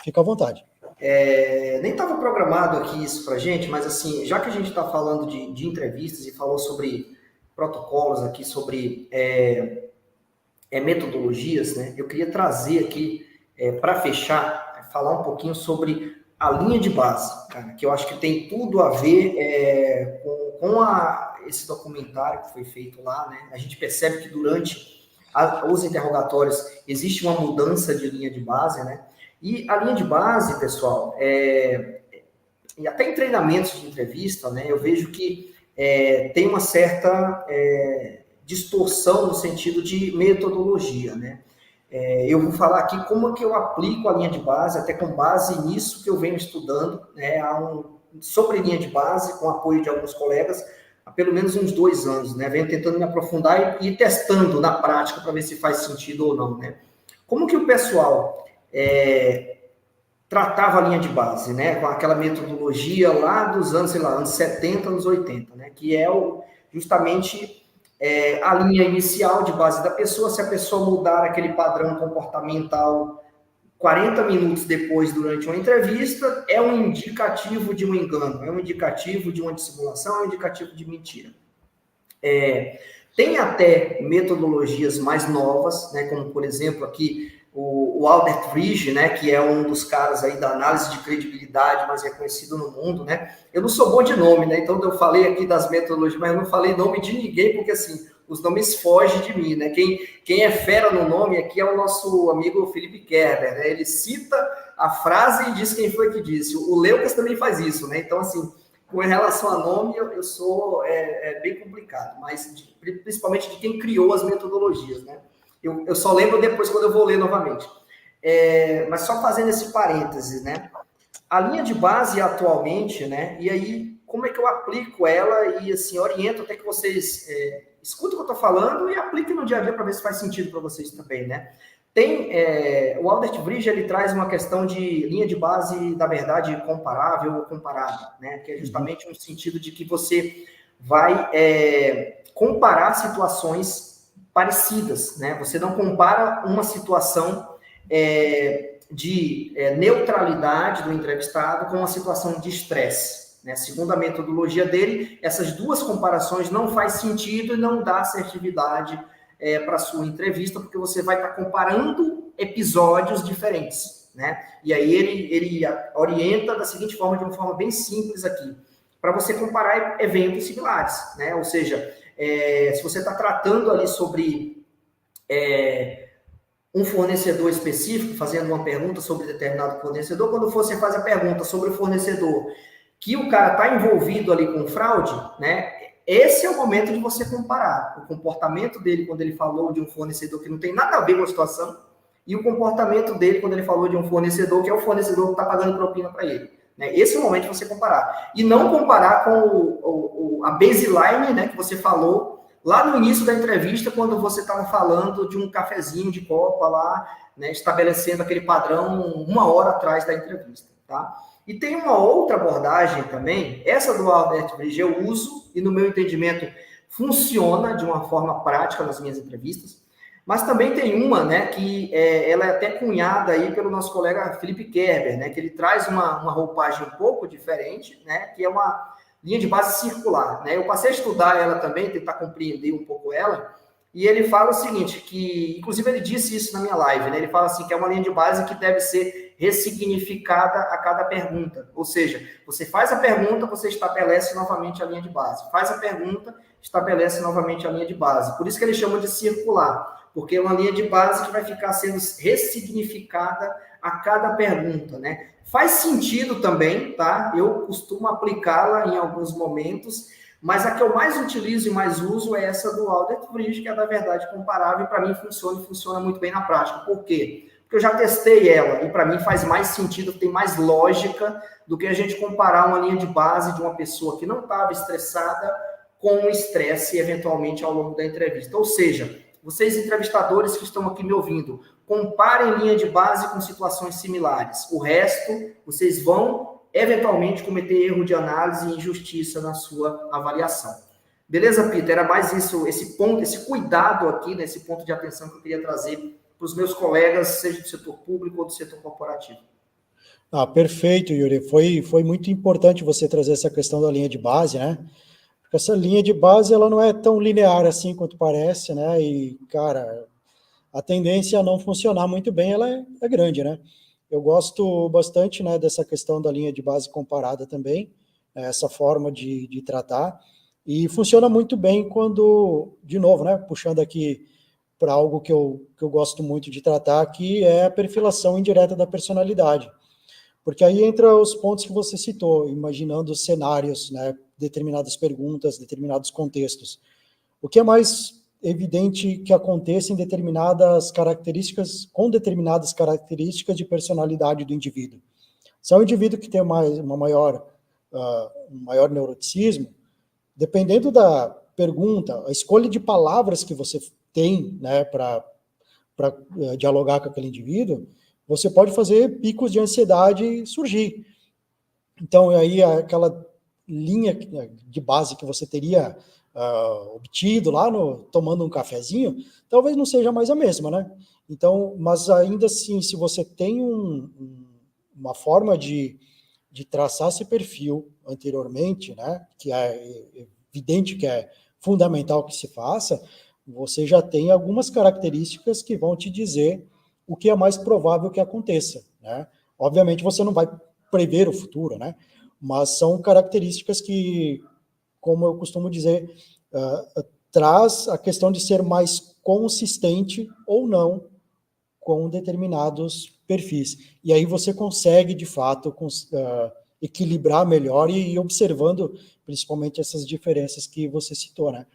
Fica à vontade. Nem estava programado aqui isso para gente, mas assim, já que a gente está falando de entrevistas e falou sobre protocolos aqui, sobre metodologias, né? Eu queria trazer aqui, para fechar, falar um pouquinho sobre a linha de base, cara, que eu acho que tem tudo a ver esse documentário que foi feito lá, né? A gente percebe que durante os interrogatórios existe uma mudança de linha de base, né? E a linha de base, pessoal, e até em treinamentos de entrevista, né? Eu vejo que tem uma certa distorção no sentido de metodologia, né? Eu vou falar aqui como que eu aplico a linha de base, até com base nisso que eu venho estudando, né, sobre linha de base, com apoio de alguns colegas, há pelo menos uns 2 anos, né? Venho tentando me aprofundar e testando na prática para ver se faz sentido ou não, né? Como que o pessoal tratava a linha de base, né? Com aquela metodologia lá dos anos, sei lá, anos 70, anos 80, né? Que é justamente a linha inicial de base da pessoa. Se a pessoa mudar aquele padrão comportamental 40 minutos depois, durante uma entrevista, é um indicativo de um engano, é um indicativo de uma dissimulação, é um indicativo de mentira. Tem até metodologias mais novas, né, como, por exemplo, aqui o Aldrich, né, que é um dos caras aí da análise de credibilidade mais reconhecido no mundo, né? Eu não sou bom de nome, né? Então eu falei aqui das metodologias, mas eu não falei nome de ninguém, porque assim, os nomes fogem de mim, né? Quem é fera no nome aqui é o nosso amigo Felipe Kerber, né? Ele cita a frase e diz quem foi que disse. O Leucas também faz isso, né? Então, assim, com relação a nome, eu sou bem complicado, mas principalmente de quem criou as metodologias, né? Eu só lembro depois quando eu vou ler novamente. Mas só fazendo esse parêntese, né? A linha de base atualmente, né? E aí, como é que eu aplico ela e, assim, oriento até que vocês escutem o que eu estou falando e apliquem no dia a dia para ver se faz sentido para vocês também, né? O Aldrich, ele traz uma questão de linha de base da verdade comparável ou comparada, né? Que é justamente um sentido de que você vai comparar situações parecidas, né? Você não compara uma situação de neutralidade do entrevistado com uma situação de estresse, né? Segundo a metodologia dele, essas duas comparações não faz sentido e não dá assertividade para a sua entrevista, porque você vai estar comparando episódios diferentes, né? E aí ele orienta da seguinte forma, de uma forma bem simples aqui, para você comparar eventos similares, né? Ou seja, se você está tratando ali sobre um fornecedor específico, fazendo uma pergunta sobre determinado fornecedor, quando você faz a pergunta sobre o fornecedor que o cara está envolvido ali com fraude, né? Esse é o momento de você comparar o comportamento dele quando ele falou de um fornecedor que não tem nada a ver com a situação e o comportamento dele quando ele falou de um fornecedor que é o fornecedor que está pagando propina para ele. Né? Esse é o momento de você comparar. E não comparar com a baseline, né, que você falou lá no início da entrevista, quando você estava falando de um cafezinho de copa lá, né, estabelecendo aquele padrão 1 hora atrás da entrevista, tá? E tem uma outra abordagem também, essa do Aldrich eu uso, e no meu entendimento funciona de uma forma prática nas minhas entrevistas, mas também tem uma, né, que ela é até cunhada aí pelo nosso colega Felipe Kerber, né, que ele traz uma roupagem um pouco diferente, né, que é uma linha de base circular, né? Eu passei a estudar ela também, tentar compreender um pouco ela, e ele fala o seguinte, que, inclusive ele disse isso na minha live, né? Ele fala assim, que é uma linha de base que deve ser ressignificada a cada pergunta, ou seja, você faz a pergunta, você estabelece novamente a linha de base, faz a pergunta, estabelece novamente a linha de base, por isso que ele chama de circular, porque é uma linha de base que vai ficar sendo ressignificada a cada pergunta, né? Faz sentido também, tá? Eu costumo aplicá-la em alguns momentos, mas a que eu mais utilizo e mais uso é essa do Aldrich, que é da verdade comparável, e para mim funciona muito bem na prática. Por quê? Porque eu já testei ela, e para mim faz mais sentido, tem mais lógica do que a gente comparar uma linha de base de uma pessoa que não estava estressada com o estresse, eventualmente, ao longo da entrevista. Ou seja, vocês entrevistadores que estão aqui me ouvindo, comparem linha de base com situações similares. O resto, vocês vão, eventualmente, cometer erro de análise e injustiça na sua avaliação. Beleza, Peter? Era mais isso, esse ponto, esse cuidado aqui, nesse ponto de atenção que eu queria trazer para os meus colegas, seja do setor público ou do setor corporativo. Perfeito, Yuri. Foi muito importante você trazer essa questão da linha de base, né? Porque essa linha de base, ela não é tão linear assim quanto parece, né? E, cara, a tendência a não funcionar muito bem, ela é grande, né? Eu gosto bastante, né, dessa questão da linha de base comparada também, essa forma de tratar, e funciona muito bem quando, de novo, né, puxando aqui para algo que eu gosto muito de tratar, que é a perfilação indireta da personalidade. Porque aí entra os pontos que você citou, imaginando cenários, né, determinadas perguntas, determinados contextos. O que é mais evidente que aconteça em determinadas características, com determinadas características de personalidade do indivíduo. Se é um indivíduo que tem um maior neuroticismo, dependendo da pergunta, a escolha de palavras que você tem, né, para dialogar com aquele indivíduo, você pode fazer picos de ansiedade surgir. Então, aí aquela linha de base que você teria obtido lá tomando um cafezinho, talvez não seja mais a mesma, né? Então, mas ainda assim, se você tem uma forma de traçar esse perfil anteriormente, né, que é evidente que é fundamental que se faça, você já tem algumas características que vão te dizer o que é mais provável que aconteça, né? Obviamente você não vai prever o futuro, né? Mas são características que, como eu costumo dizer, traz a questão de ser mais consistente ou não com determinados perfis. E aí você consegue, de fato, equilibrar melhor e ir observando, principalmente, essas diferenças que você citou, né?